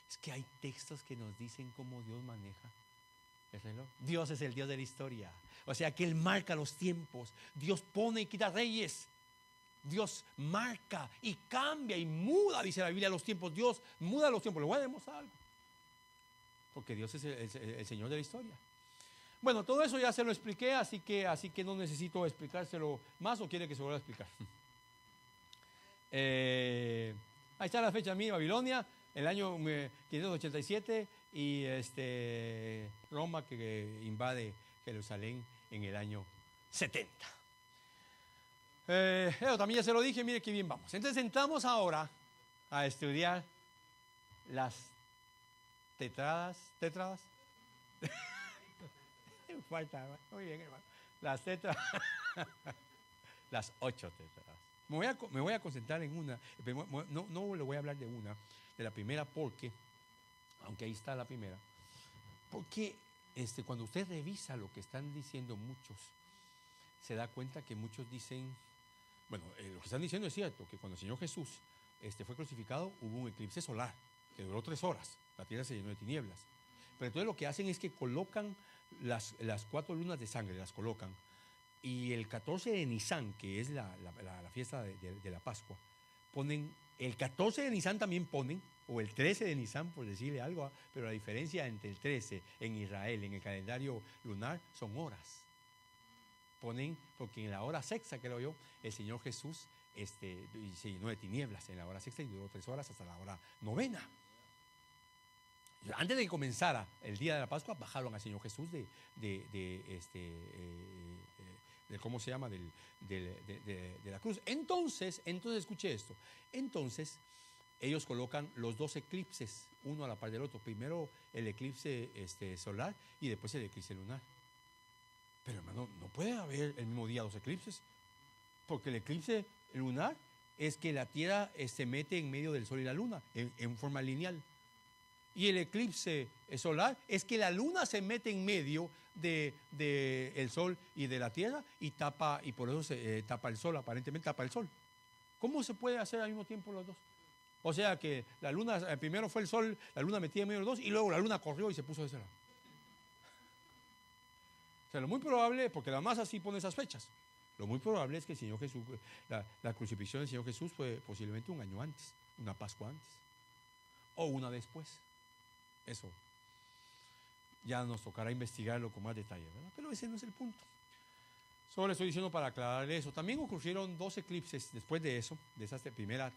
S1: es que hay textos que nos dicen cómo Dios maneja el reloj. Dios es el Dios de la historia. O sea que Él marca los tiempos. Dios pone y quita reyes. Dios marca y cambia y muda, dice la Biblia, los tiempos. Dios muda los tiempos. Le voy a demostrar algo. Porque Dios es el Señor de la historia. Bueno, todo eso ya se lo expliqué, así que no necesito explicárselo más, o quiere que se lo vuelva a explicar. Ahí está la fecha mía, Babilonia, el año 587, y Roma que invade Jerusalén en el año 70. Pero también ya se lo dije, mire qué bien vamos. Entonces entramos ahora a estudiar las tetradas. Falta, muy bien, hermano. Las tetras, las 8 tetras. Me voy a concentrar en una, pero no le voy a hablar de la primera porque, aunque ahí está la primera, porque cuando usted revisa lo que están diciendo muchos, se da cuenta que muchos dicen, bueno, lo que están diciendo es cierto, que cuando el Señor Jesús fue crucificado, hubo un eclipse solar que duró 3 horas, la tierra se llenó de tinieblas. Pero entonces lo que hacen es que colocan las 4 lunas de sangre, las colocan, y el 14 de Nisan, que es la fiesta de la Pascua, ponen, el 14 de Nisan también ponen, o el 13 de Nisan, por decirle algo, pero la diferencia entre el 13 en Israel, en el calendario lunar, son horas. Ponen, porque en la hora sexta, creo yo, el Señor Jesús se llenó de tinieblas en la hora sexta y duró 3 horas hasta la hora novena. Antes de que comenzara el día de la Pascua, bajaron al Señor Jesús ¿cómo se llama? De la cruz. Entonces, escuche esto. Entonces, ellos colocan los 2 eclipses, uno a la par del otro. Primero el eclipse solar y después el eclipse lunar. Pero hermano, no puede haber el mismo día 2 eclipses, porque el eclipse lunar es que la Tierra se mete en medio del Sol y la Luna en forma lineal. Y el eclipse solar es que la Luna se mete en medio del Sol y de la Tierra y por eso se tapa el Sol, aparentemente tapa el Sol. ¿Cómo se puede hacer al mismo tiempo los dos? O sea que la Luna, primero fue el Sol, la Luna metida en medio de los dos y luego la Luna corrió y se puso de ese lado. O sea, lo muy probable, porque la masa sí pone esas fechas, lo muy probable es que el Señor Jesús, la crucifixión del Señor Jesús fue posiblemente un año antes, una Pascua antes, o una después. Eso ya nos tocará investigarlo con más detalle, ¿verdad? Pero ese no es el punto. Solo le estoy diciendo para aclarar eso. También ocurrieron 2 eclipses después de eso, de esa primera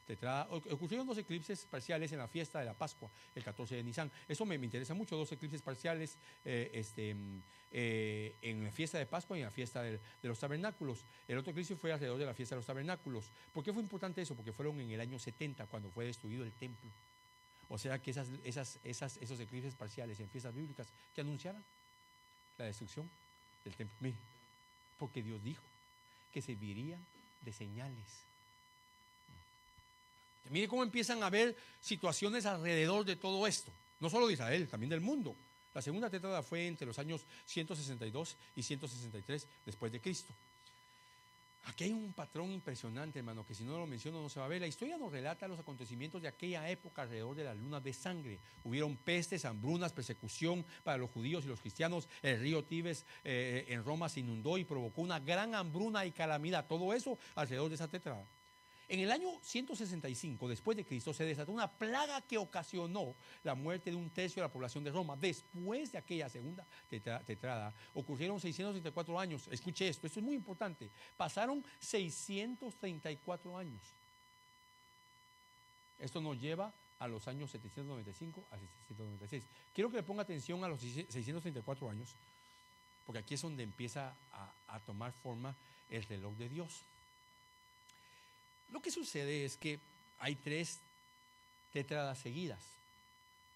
S1: tetrada. Ocurrieron 2 eclipses parciales en la fiesta de la Pascua, el 14 de Nisan. Eso me interesa mucho, 2 eclipses parciales en la fiesta de Pascua y en la fiesta de los tabernáculos. El otro eclipse fue alrededor de la fiesta de los tabernáculos. ¿Por qué fue importante eso? Porque fueron en el año 70 cuando fue destruido el templo. O sea que esos eclipses parciales en fiestas bíblicas que anunciaran la destrucción del templo. Mire, porque Dios dijo que servirían de señales. Mire cómo empiezan a haber situaciones alrededor de todo esto. No solo de Israel, también del mundo. La segunda tetrada fue entre los años 162 y 163 después de Cristo. Aquí hay un patrón impresionante, hermano, que si no lo menciono no se va a ver. La historia nos relata los acontecimientos de aquella época alrededor de las lunas de sangre. Hubieron pestes, hambrunas, persecución para los judíos y los cristianos. El río Tibes en Roma se inundó y provocó una gran hambruna y calamidad. Todo eso alrededor de esa tetrada. En el año 165 después de Cristo se desató una plaga que ocasionó la muerte de 1/3 de la población de Roma. Después de aquella segunda tetrada ocurrieron 634 años. Escuche esto es muy importante. Pasaron 634 años. Esto nos lleva a los años 795 a 796. Quiero que le ponga atención a los 634 años, porque aquí es donde empieza a tomar forma el reloj de Dios. Lo que sucede es que hay 3 tetradas seguidas.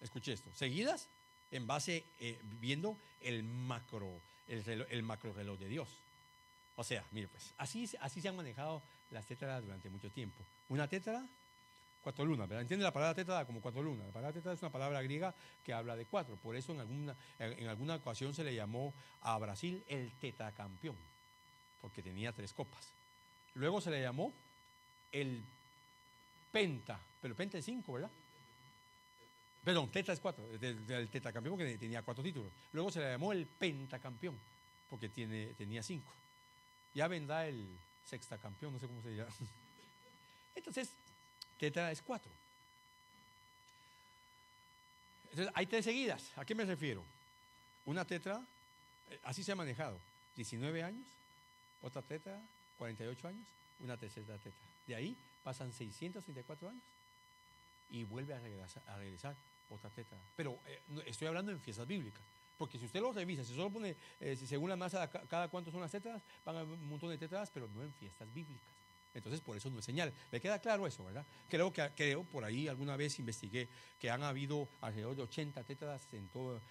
S1: Escuche esto, seguidas en base, viendo el macro reloj de Dios. O sea, mire pues, así se han manejado las tetradas durante mucho tiempo. Una tetrada, 4 lunas, ¿verdad? ¿Entiende la palabra tetrada como 4 lunas? La palabra tetrada es una palabra griega que habla de 4. Por eso en alguna ocasión se le llamó a Brasil el tetracampeón, porque tenía 3 copas. Luego se le llamó el penta, pero penta es 5, ¿verdad? Perdón, teta es 4, el tetracampeón porque tenía 4 títulos. Luego se le llamó el pentacampeón porque tenía 5. Ya vendrá el sextacampeón, no sé cómo se llama. Entonces, tetra es 4. Entonces, hay 3 seguidas. ¿A qué me refiero? Una tetra, así se ha manejado, 19 años, otra tetra, 48 años, una tercera tetra. De ahí pasan 634 años y vuelve a regresar otra tetra. Pero estoy hablando en fiestas bíblicas, porque si usted lo revisa, si solo pone según la masa cada cuánto son las tetras, van a haber un montón de tetras, pero no en fiestas bíblicas. Entonces, por eso no es señal. ¿Le queda claro eso, verdad? Creo, por ahí alguna vez investigué que han habido alrededor de 80 tétradas en todos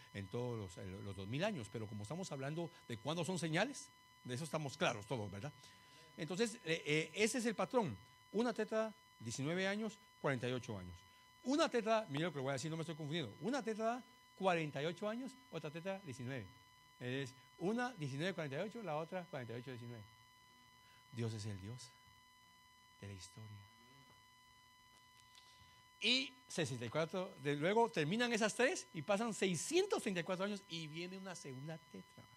S1: los 2000 años, pero como estamos hablando de cuándo son señales, de eso estamos claros todos, ¿verdad? Entonces, ese es el patrón. Una tétrada, 19 años, 48 años. Una tétrada, mire lo que le voy a decir, no me estoy confundiendo. Una tétrada, 48 años, otra tétrada, 19. Es una 19, 48, la otra 48, 19. Dios es el Dios de la historia. Y 64, luego terminan esas tres y pasan 634 años y viene una segunda tétrada.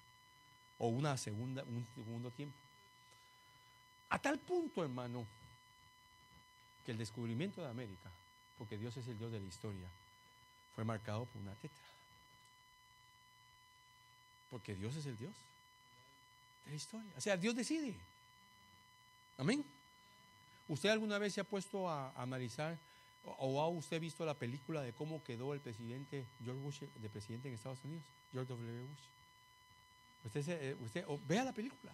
S1: O un segundo tiempo. A tal punto, hermano, que el descubrimiento de América, porque Dios es el Dios de la historia, fue marcado por una tétrada. Porque Dios es el Dios de la historia. O sea, Dios decide. Amén. ¿Usted alguna vez se ha puesto a analizar o ha usted visto la película de cómo quedó el presidente George Bush de presidente en Estados Unidos? George W. Bush. Usted vea la película.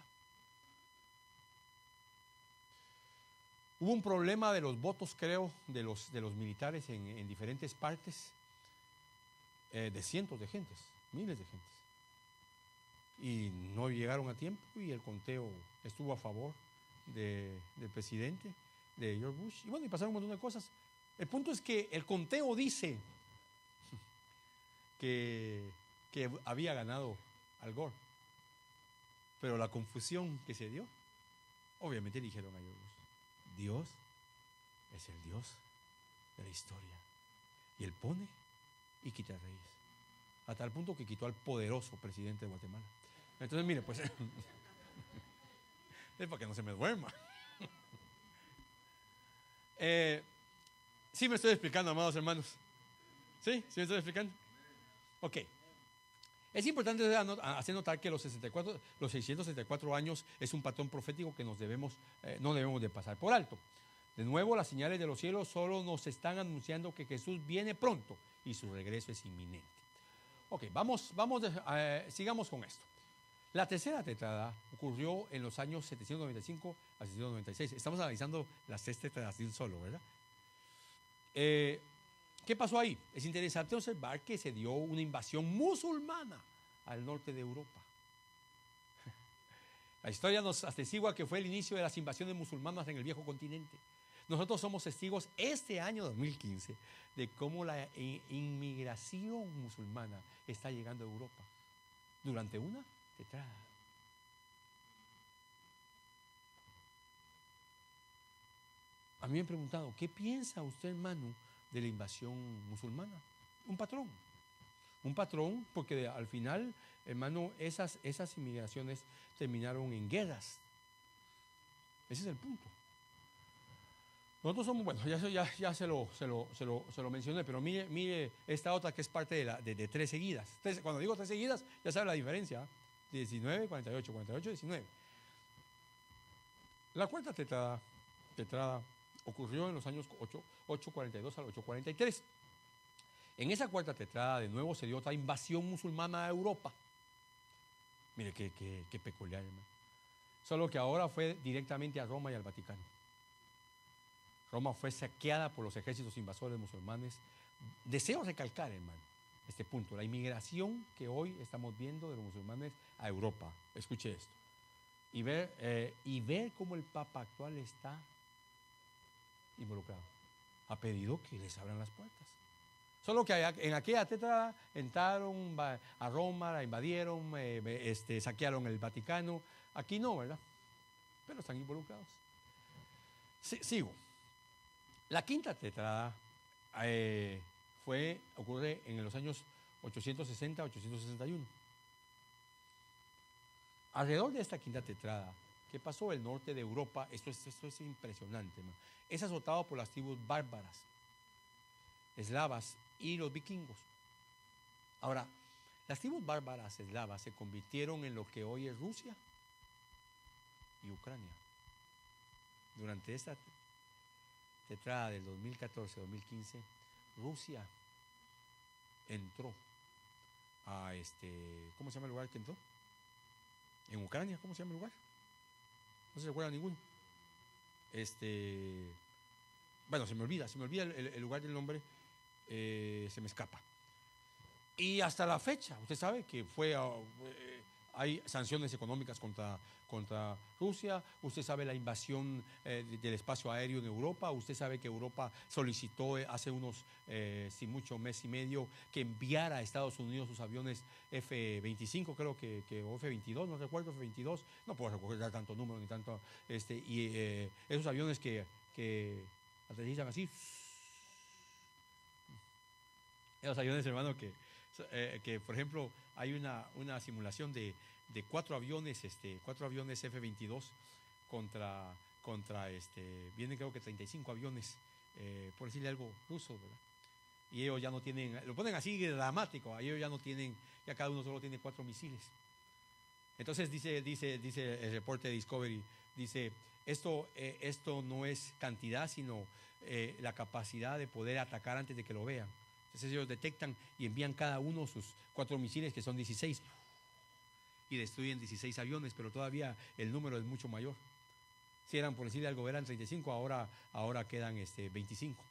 S1: Hubo un problema de los votos, creo, de los militares en diferentes partes, de cientos de gentes, miles de gentes. Y no llegaron a tiempo y el conteo estuvo a favor del presidente, de George Bush. Y bueno, y pasaron un montón de cosas. El punto es que el conteo dice que había ganado Al Gore. Pero la confusión que se dio, obviamente dijeron a George Bush, Dios es el Dios de la historia. Y Él pone y quita reyes. A tal punto que quitó al poderoso presidente de Guatemala. Entonces, mire, pues, es para que no se me duerma. ¿Sí me estoy explicando, amados hermanos? ¿Sí? ¿Sí me estoy explicando? Ok. Es importante hacer notar que los 664 años es un patrón profético que no debemos de pasar por alto. De nuevo, las señales de los cielos solo nos están anunciando que Jesús viene pronto y su regreso es inminente. Ok, sigamos con esto. La tercera tétrada ocurrió en los años 795 a 796. Estamos analizando las tres tétradas de un solo, ¿verdad? ¿Qué pasó ahí? Es interesante observar que se dio una invasión musulmana al norte de Europa. La historia nos atestigua que fue el inicio de las invasiones musulmanas en el viejo continente. Nosotros somos testigos este año 2015 de cómo la inmigración musulmana está llegando a Europa durante una tétrada. A mí me han preguntado, ¿qué piensa usted, hermano, de la invasión musulmana? Un patrón, porque al final, hermano, esas inmigraciones terminaron en guerras. Ese es el punto. Nosotros somos, bueno, ya se lo mencioné, pero mire esta otra que es parte de tres seguidas. Cuando digo tres seguidas, ya sabe la diferencia. 19, 48, 48, 19. La cuarta tetrada ocurrió en los años 842 al 843. En esa cuarta tetrada de nuevo se dio otra invasión musulmana a Europa. Mire qué peculiar, hermano. Solo que ahora fue directamente a Roma y al Vaticano. Roma fue saqueada por los ejércitos invasores musulmanes. Deseo recalcar, hermano, este punto, la inmigración que hoy estamos viendo de los musulmanes a Europa. Escuche esto. Y ver cómo el Papa actual está involucrado. Ha pedido que les abran las puertas. Solo que en aquella tétrada entraron a Roma, la invadieron, saquearon el Vaticano. Aquí no, ¿verdad? Pero están involucrados. Sigo. La quinta tétrada ocurre en los años 860 a 861. Alrededor de esta quinta tetrada, ¿qué pasó? El norte de Europa, esto es impresionante, ¿no? Es azotado por las tribus bárbaras, eslavas y los vikingos. Ahora, las tribus bárbaras eslavas se convirtieron en lo que hoy es Rusia y Ucrania. Durante esta tetrada del 2014-2015, Rusia entró a ¿cómo se llama el lugar que entró? En Ucrania, ¿cómo se llama el lugar? No se recuerda ninguno. Bueno, se me olvida el lugar del nombre, se me escapa. Y hasta la fecha, usted sabe que hay sanciones económicas contra Rusia, usted sabe la invasión del espacio aéreo en Europa, usted sabe que Europa solicitó hace sin mucho mes y medio, que enviara a Estados Unidos sus aviones F-25, creo que o F-22, no recuerdo, F-22, no puedo recordar tanto número ni tanto, esos aviones que aterrizan así, esos aviones, hermano, que por ejemplo hay una simulación de 4 aviones F-22 contra vienen creo que 35 aviones, por decirle algo, rusos, ¿verdad? Y ellos ya no tienen, lo ponen así dramático, ellos ya no tienen, ya cada uno solo tiene 4 misiles. Entonces dice el reporte de Discovery, dice, esto no es cantidad, sino la capacidad de poder atacar antes de que lo vean. Entonces ellos detectan y envían cada uno sus 4 misiles, que son 16, y destruyen 16 aviones, pero todavía el número es mucho mayor. Si eran, por decirle algo, eran 35, ahora quedan 25.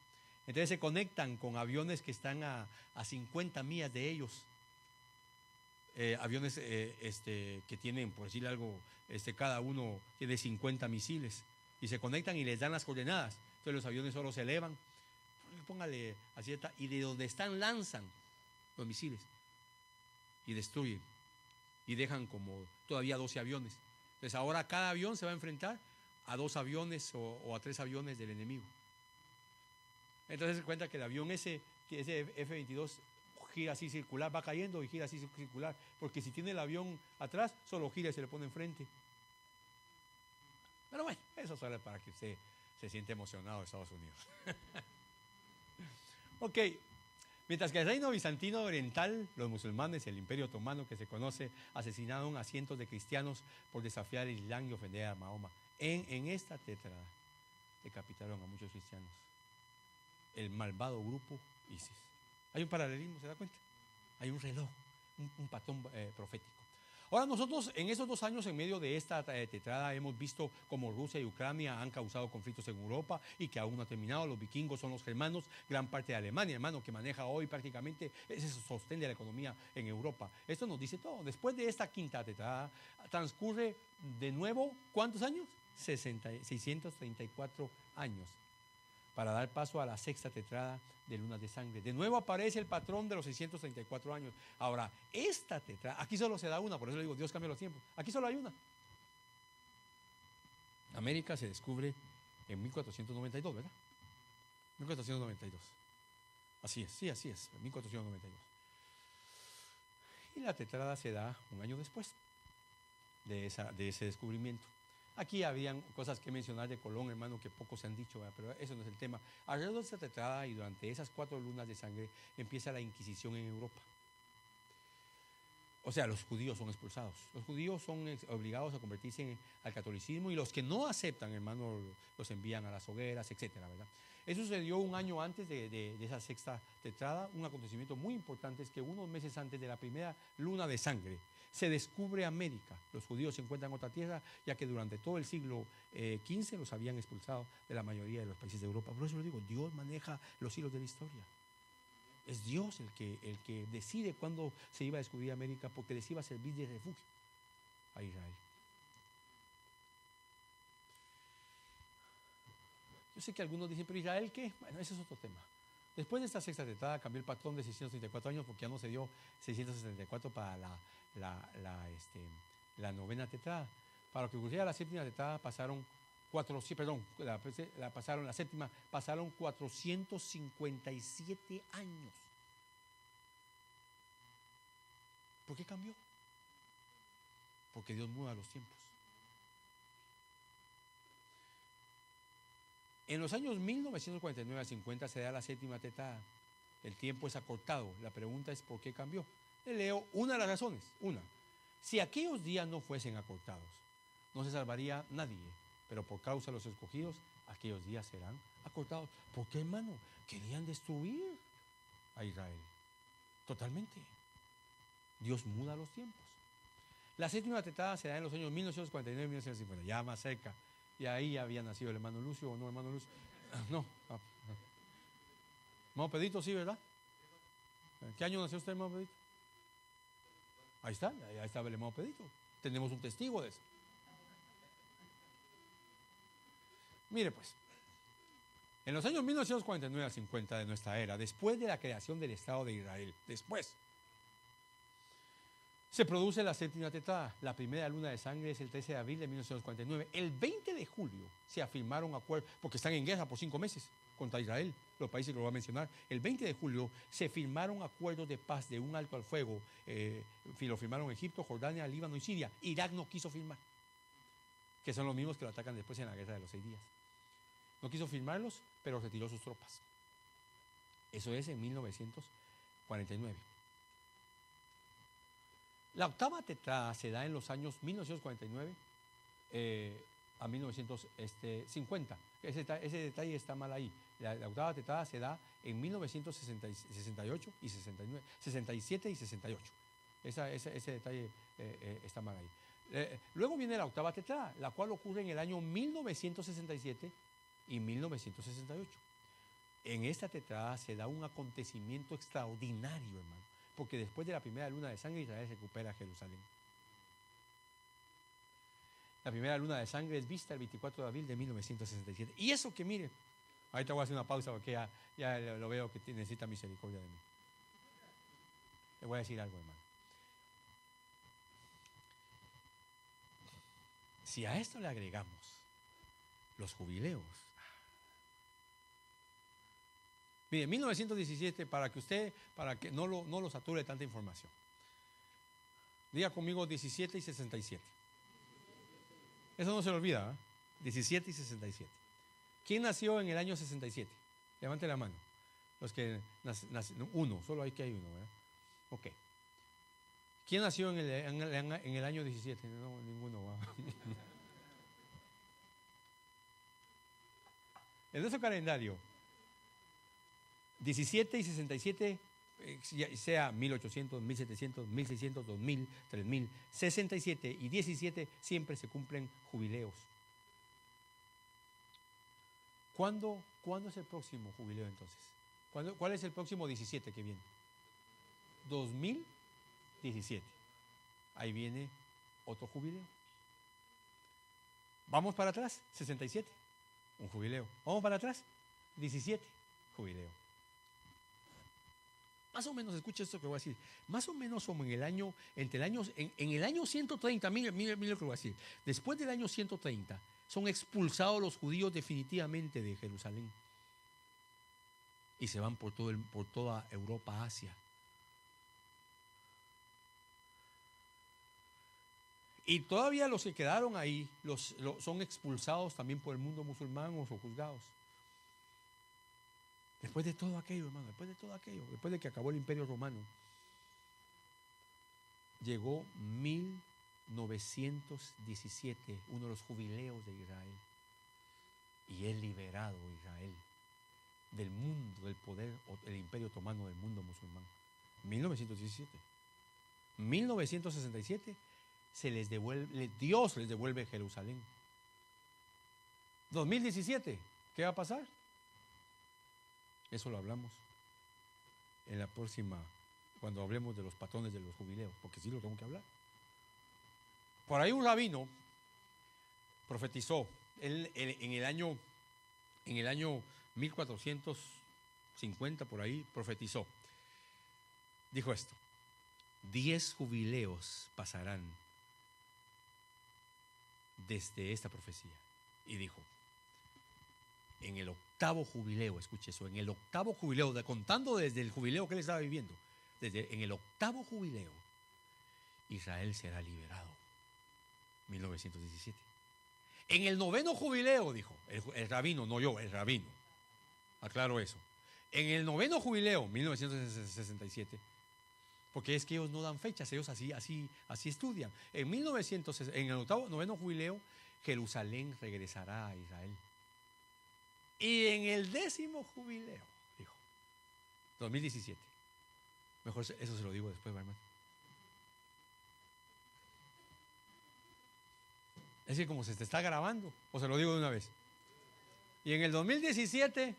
S1: Entonces se conectan con aviones que están a 50 millas de ellos. Aviones que tienen, por decirle algo, cada uno tiene 50 misiles. Y se conectan y les dan las coordenadas. Entonces los aviones solo se elevan, póngale así, y de donde están lanzan los misiles y destruyen. Y dejan como todavía 12 aviones. Entonces ahora cada avión se va a enfrentar a 2 aviones o a 3 aviones del enemigo. Entonces se cuenta que el avión ese F-22 gira así circular, va cayendo y gira así circular, porque si tiene el avión atrás, solo gira y se le pone enfrente. Pero bueno, eso solo para que usted se siente emocionado de Estados Unidos. Ok. Mientras que el reino bizantino oriental, los musulmanes, el imperio otomano que se conoce, asesinaron a cientos de cristianos por desafiar el Islam y ofender a Mahoma. En esta tetrada decapitaron a muchos cristianos. El malvado grupo ISIS. Hay un paralelismo, ¿se da cuenta? Hay un reloj, un patrón profético. Ahora nosotros en esos 2 años en medio de esta tetrada hemos visto cómo Rusia y Ucrania han causado conflictos en Europa y que aún no ha terminado. Los vikingos son los germanos, gran parte de Alemania, hermano, que maneja hoy prácticamente ese sostén de la economía en Europa. Esto nos dice todo. Después de esta quinta tetrada transcurre de nuevo, ¿cuántos años? 634 años. Para dar paso a la sexta tetrada de lunas de sangre. De nuevo aparece el patrón de los 634 años. Ahora, esta tetrada, aquí solo se da una, por eso le digo, Dios cambia los tiempos. Aquí solo hay una. América se descubre en 1492, ¿verdad? 1492. Así es, sí, así es, 1492. Y la tetrada se da un año después de ese descubrimiento. Aquí habían cosas que mencionar de Colón, hermano, que poco se han dicho, ¿verdad? Pero eso no es el tema. Alrededor de esta tetrada y durante esas 4 lunas de sangre empieza la Inquisición en Europa. O sea, los judíos son expulsados. Los judíos son obligados a convertirse al catolicismo y los que no aceptan, hermano, los envían a las hogueras, etcétera, ¿verdad? Eso sucedió un año antes de esa sexta tetrada. Un acontecimiento muy importante es que unos meses antes de la primera luna de sangre se descubre América. Los judíos se encuentran en otra tierra, ya que durante todo el siglo XV los habían expulsado de la mayoría de los países de Europa. Por eso les digo, Dios maneja los hilos de la historia. Es Dios el que decide cuándo se iba a descubrir América, porque les iba a servir de refugio a Israel. Yo sé que algunos dicen, pero Israel, ¿qué? Bueno, ese es otro tema. Después de esta sexta tetrada cambió el patrón de 634 años, porque ya no se dio 674 para la novena tetrada. Para lo que ocurría la séptima tetrada pasaron la séptima, pasaron 457 años. ¿Por qué cambió? Porque Dios muda los tiempos. En los años 1949 a 50 se da la séptima tetrada. El tiempo es acortado. La pregunta es ¿por qué cambió? Le leo una de las razones. Una, si aquellos días no fuesen acortados, no se salvaría nadie. Pero por causa de los escogidos, aquellos días serán acortados. ¿Por qué, hermano? Querían destruir a Israel. Totalmente. Dios muda los tiempos. La séptima tetrada se da en los años 1949 y 1950, ya más cerca. Y ahí había nacido el hermano Lucio, ¿o no, hermano Lucio? No. Hermano Pedrito, sí, ¿verdad? ¿En qué año nació usted, hermano Pedrito? Ahí está el hermano Pedrito. Tenemos un testigo de eso. Mire pues, en los años 1949 al 50 de nuestra era, después de la creación del Estado de Israel, después, se produce la séptima tetrada. La primera luna de sangre es el 13 de abril de 1949. El 20 de julio se afirmaron acuerdos, porque están en guerra por 5 meses contra Israel, los países que lo voy a mencionar. El 20 de julio se firmaron acuerdos de paz de un alto al fuego. Lo firmaron Egipto, Jordania, Líbano y Siria. Irak no quiso firmar, que son los mismos que lo atacan después en la guerra de los 6 días. No quiso firmarlos, pero retiró sus tropas. Eso es en 1949. La octava tetrada se da en los años 1949 a 1950. Ese detalle está mal ahí. La octava tetrada se da en 1968 y 69, 67 y 68. Ese detalle está mal ahí. Luego viene la octava tetrada, la cual ocurre en el año 1967 y 1968. En esta tetrada se da un acontecimiento extraordinario, hermano, porque después de la primera luna de sangre Israel recupera Jerusalén. La primera luna de sangre es vista el 24 de abril de 1967. Y eso que mire, ahorita voy a hacer una pausa porque ya lo veo que necesita misericordia de mí. Le voy a decir algo, hermano. Si a esto le agregamos los jubileos. Mire, 1917, para que no lo sature tanta información. Diga conmigo 17 y 67. Eso no se le olvida, ¿eh? 17 y 67. ¿Quién nació en el año 67? Levante la mano. Los que uno, solo hay uno, ¿verdad? Ok. ¿Quién nació en el año 17? No, ninguno. En nuestro calendario, 17 y 67, sea 1800, 1700, 1600, 2000, 3000, 67 y 17 siempre se cumplen jubileos. ¿Cuándo es el próximo jubileo entonces? ¿Cuál es el próximo 17 que viene? 2017. Ahí viene otro jubileo. Vamos para atrás, 67, un jubileo. Vamos para atrás, 17, jubileo. Más o menos, escucha esto que voy a decir, más o menos como en el año 130, mire lo que voy a decir, después del año 130 son expulsados los judíos definitivamente de Jerusalén y se van por toda Europa, Asia. Y todavía los que quedaron ahí son expulsados también por el mundo musulmán o son juzgados. Después de todo aquello, hermano, después de que acabó el Imperio Romano, llegó 1917, uno de los jubileos de Israel, y es liberado Israel del mundo, del poder, el Imperio Otomano del mundo musulmán. 1917. 1967 Dios les devuelve Jerusalén. 2017, ¿qué va a pasar? Eso lo hablamos en la próxima, cuando hablemos de los patrones de los jubileos, porque sí lo tengo que hablar. Por ahí un rabino profetizó en el año 1450, por ahí profetizó. Dijo esto: 10 jubileos pasarán desde esta profecía. Y dijo: en el octavo jubileo, escuche eso, en el octavo jubileo, contando desde el jubileo que él estaba viviendo, en el octavo jubileo, Israel será liberado. 1917. En el noveno jubileo, dijo el rabino, no yo, el rabino, aclaro eso. En el noveno jubileo, 1967, porque es que ellos no dan fechas, ellos así estudian. En el noveno jubileo, Jerusalén regresará a Israel. Y en el 10º jubileo, dijo, 2017. Mejor eso se lo digo después, hermano. Es que como se te está grabando, o se lo digo de una vez. Y en el 2017,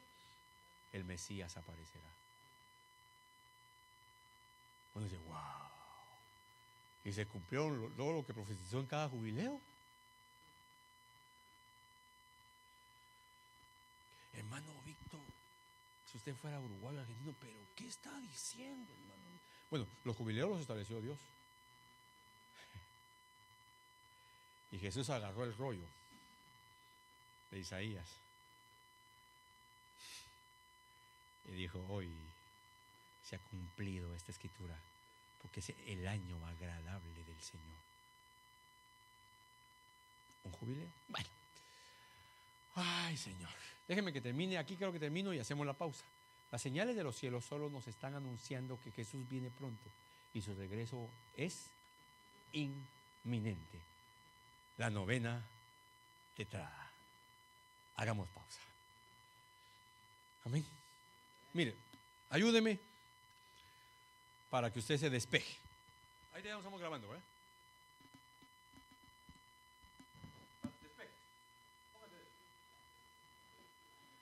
S1: el Mesías aparecerá. Uno dice, wow. Y se cumplió todo lo que profetizó en cada jubileo. Hermano Víctor, si usted fuera uruguayo, argentino, pero ¿qué está diciendo, hermano? Bueno, los jubileos los estableció Dios. Y Jesús agarró el rollo de Isaías y dijo, hoy se ha cumplido esta escritura, porque es el año agradable del Señor. ¿Un jubileo? Bueno. Ay, Señor. Déjeme que termine aquí, creo que termino y hacemos la pausa. Las señales de los cielos solo nos están anunciando que Jesús viene pronto y su regreso es inminente. La novena tetrada. Hagamos pausa. Amén. Mire, ayúdeme para que usted se despeje. Ahí te estamos grabando, ¿verdad?